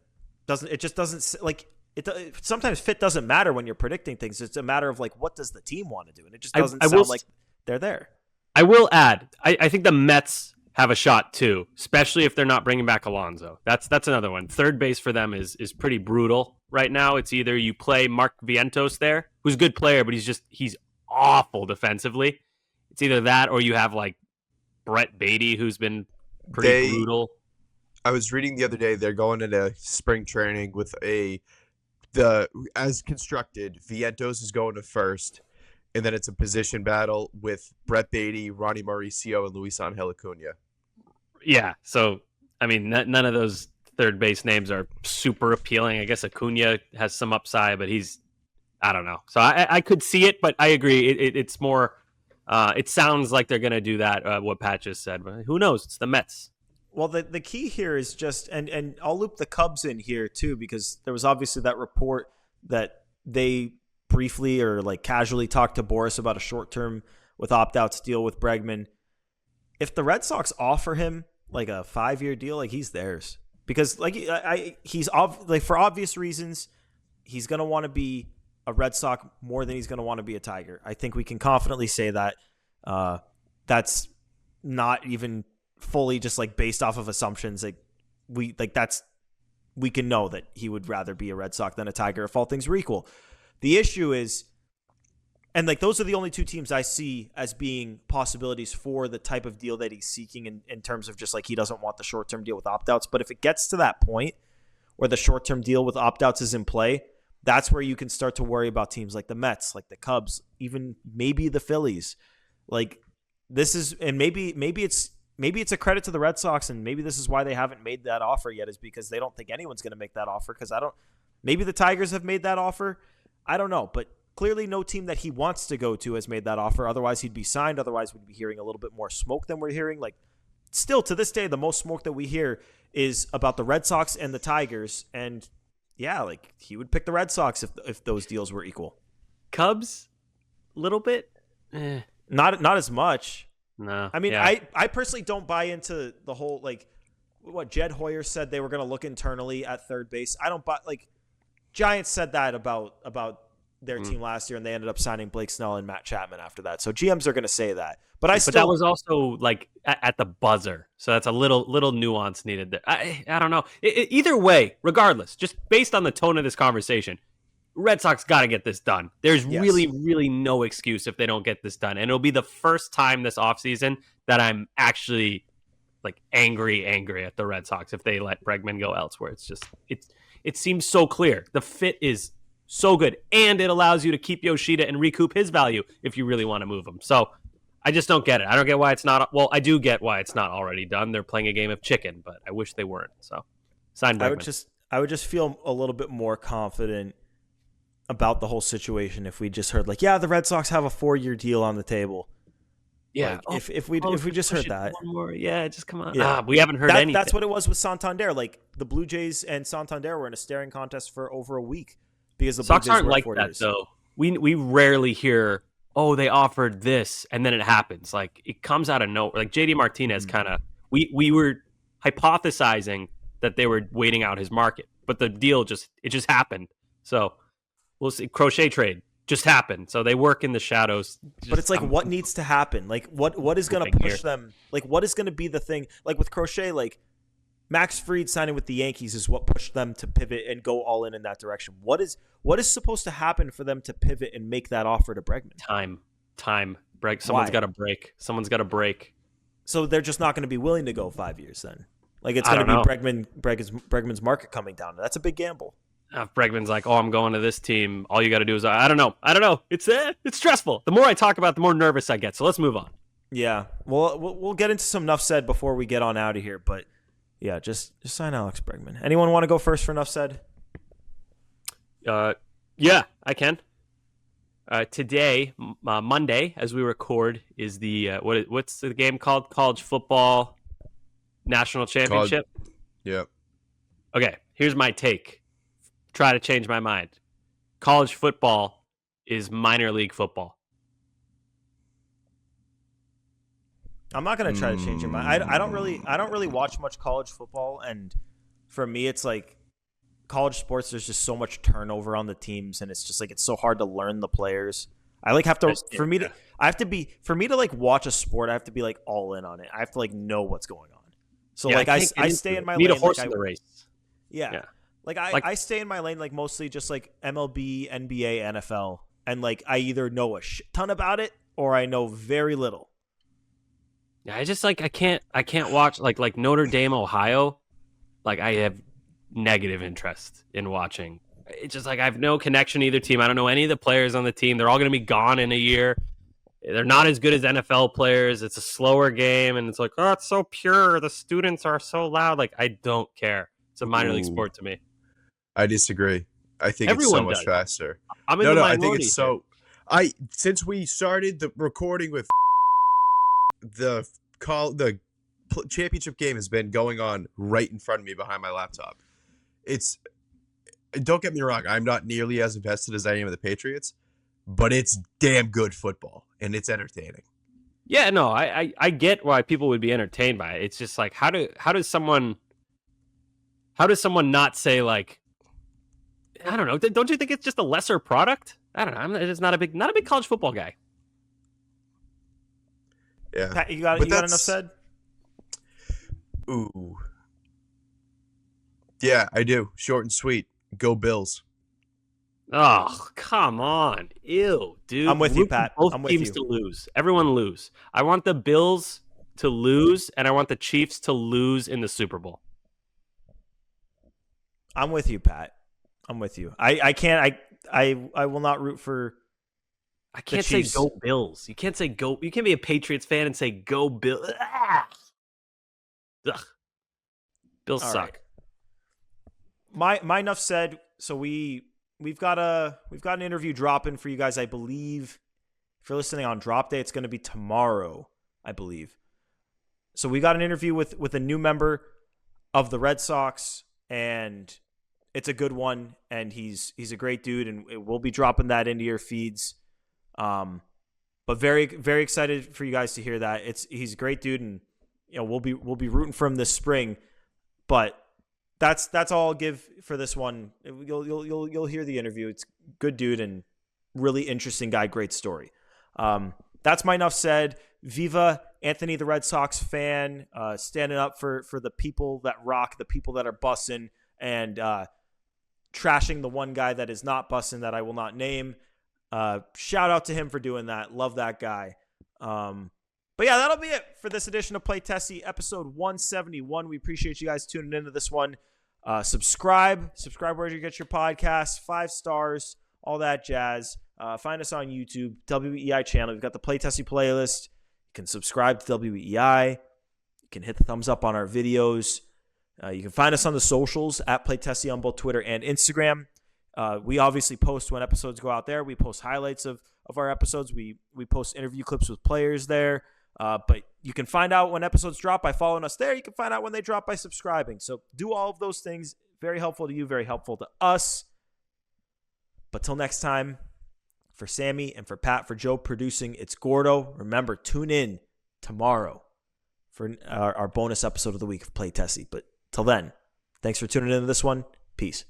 doesn't. It just doesn't like it. Sometimes fit doesn't matter when you're predicting things. It's a matter of like what does the team want to do, and it just doesn't sound like they're there. I will add, I think the Mets have a shot too, especially if they're not bringing back Alonso. That's another one. Third base for them is pretty brutal right now. It's either you play Mark Vientos there, who's a good player, but he's awful defensively. It's either that or you have like Brett Beatty, who's been pretty brutal. I was reading the other day, they're going into spring training with as constructed, Vientos is going to first, and then it's a position battle with Brett Beatty, Ronnie Mauricio, and Luis Angel Acuna. Yeah, so, I mean, none of those third base names are super appealing. I guess Acuna has some upside, but I don't know. So I could see it, but I agree. It's more... it sounds like they're going to do that, what Pat just said. But who knows? It's the Mets. Well, the key here is just, and I'll loop the Cubs in here too, because there was obviously that report that they briefly or like casually talked to Boris about a short-term with opt-outs deal with Bregman. If the Red Sox offer him like a 5-year deal, like he's theirs. Because like he's like for obvious reasons, he's going to want to be a Red Sox more than he's going to want to be a Tiger. I think we can confidently say that. That's not even fully just like based off of assumptions. Like we can know that he would rather be a Red Sox than a Tiger if all things were equal. The issue is, and like those are the only two teams I see as being possibilities for the type of deal that he's seeking in terms of just like he doesn't want the short-term deal with opt-outs. But if it gets to that point or the short-term deal with opt-outs is in play, that's where you can start to worry about teams like the Mets, like the Cubs, even maybe the Phillies. Like this is, and maybe it's a credit to the Red Sox, and maybe this is why they haven't made that offer yet, is because they don't think anyone's going to make that offer. Because maybe the Tigers have made that offer. I don't know, but clearly no team that he wants to go to has made that offer. Otherwise, he'd be signed. Otherwise, we'd be hearing a little bit more smoke than we're hearing. Like, still to this day, the most smoke that we hear is about the Red Sox and the Tigers. And yeah, like he would pick the Red Sox if those deals were equal. Cubs, a little bit. Not as much. No. I mean, yeah. I personally don't buy into the whole, like, what Jed Hoyer said they were going to look internally at third base. I don't buy, like, Giants said that about their team last year, and they ended up signing Blake Snell and Matt Chapman after that. So GMs are going to say that. But that was also like at the buzzer. So that's a little nuance needed there. I don't know. Either way, regardless, just based on the tone of this conversation, Red Sox got to get this done. There's really, really no excuse if they don't get this done. And it'll be the first time this offseason that I'm actually like angry at the Red Sox if they let Bregman go elsewhere. It's just, it seems so clear. The fit is so good, and it allows you to keep Yoshida and recoup his value if you really want to move him. So I just don't get it. I don't get why it's not. Well, I do get why it's not already done. They're playing a game of chicken, but I wish they weren't. So sign Bregman. I would just feel a little bit more confident about the whole situation if we just heard like, yeah, the Red Sox have a 4-year deal on the table. Yeah, like, if we just heard that, one more, yeah, just come on. Yeah. We haven't heard anything. That's what it was with Santander. Like the Blue Jays and Santander were in a staring contest for over a week because the Sox Blue Jays aren't were like 4 that years. though. We rarely hear, oh, they offered this and then it happens. Like it comes out of nowhere. Like JD Martinez kind of, we were hypothesizing that they were waiting out his market, but the deal just happened. So we'll see. Crochet trade just happened. So they work in the shadows. But it's like, what needs to happen? Like what is going to push them? Like what is going to be the thing? Like with Crochet, like Max Fried signing with the Yankees is what pushed them to pivot and go all in that direction. What is supposed to happen for them to pivot and make that offer to Bregman? Time. Break. Someone's got to break. So they're just not going to be willing to go 5 years then. Like it's going to be Bregman's market coming down. That's a big gamble. If Bregman's like, oh, I'm going to this team. All you got to do is, I don't know. It's stressful. The more I talk about it, the more nervous I get. So let's move on. Yeah. Well, we'll get into some Nuff Said before we get on out of here. But yeah, just sign Alex Bregman. Anyone want to go first for Nuff Said? Yeah, I can. Today, Monday, as we record, is the what's the game called? College Football National Championship. Yep. Okay, here's my take. Try to change my mind. College football is minor league football. I'm not going to try to change your mind. I don't really watch much college football, and for me, it's like college sports. There's just so much turnover on the teams, and it's just like it's so hard to learn the players. I like have to for me to like watch a sport. I have to be like all in on it. I have to like know what's going on. So like I stay in my lane. Need a horse in the race. Yeah. Like I stay in my lane, like mostly just like MLB, NBA, NFL, and like I either know a shit ton about it or I know very little. Yeah, I just like I can't watch like Notre Dame, Ohio. Like I have negative interest in watching. It's just like I have no connection to either team. I don't know any of the players on the team. They're all going to be gone in a year. They're not as good as NFL players. It's a slower game, and it's like, oh, it's so pure. The students are so loud. Like I don't care. It's a minor league sport to me. I disagree. I think Everyone it's so much faster. I'm in the minority. I think it's so. Since we started the recording with the championship game has been going on right in front of me behind my laptop. Don't get me wrong. I'm not nearly as invested as I am in the Patriots, but it's damn good football and it's entertaining. Yeah, no, I get why people would be entertained by it. It's just like how does someone not say like, I don't know. Don't you think it's just a lesser product? I don't know. I'm just not a big college football guy. Yeah. Pat, you got enough said? Ooh. Yeah, I do. Short and sweet. Go Bills. Oh, come on. Ew, dude. I'm with you, Pat. Both I'm with teams you. to lose. Everyone lose. I want the Bills to lose, and I want the Chiefs to lose in the Super Bowl. I'm with you, Pat. I'm with you. I can't. I will not root for. I can't say go Bills. You can't say go. You can't be a Patriots fan and say go Bills. Ugh. Bills suck. Right. My enough said. So we've got an interview dropping for you guys. I believe if you're listening on drop day, it's going to be tomorrow. I believe. So we got an interview with a new member of the Red Sox, and it's a good one. And he's a great dude, and we'll be dropping that into your feeds. But very, very excited for you guys to hear that. He's a great dude, and we'll be rooting for him this spring. But that's all I'll give for this one. You'll hear the interview. It's good dude and really interesting guy. Great story. That's my enough said. Viva Anthony, the Red Sox fan, standing up for the people that rock, the people that are bussing, and trashing the one guy that is not bussing that I will not name. Shout out to him for doing that. Love that guy. But yeah, that'll be it for this edition of Play Tessie, episode 171. We appreciate you guys tuning into this one. Subscribe wherever you get your podcasts, 5 stars, all that jazz. Find us on YouTube, WEI channel. We've got the Play Tessie playlist. You can subscribe to WEI. You can hit the thumbs up on our videos. You can find us on the socials at Play Tessie on both Twitter and Instagram. We obviously post when episodes go out there. We post highlights of our episodes. We post interview clips with players there. But you can find out when episodes drop by following us there. You can find out when they drop by subscribing. So do all of those things. Very helpful to you, very helpful to us. But till next time, for Sammy and for Pat, for Joe producing, it's Gordo. Remember, tune in tomorrow for our bonus episode of the week of Play Tessie. But till then, thanks for tuning into this one. Peace.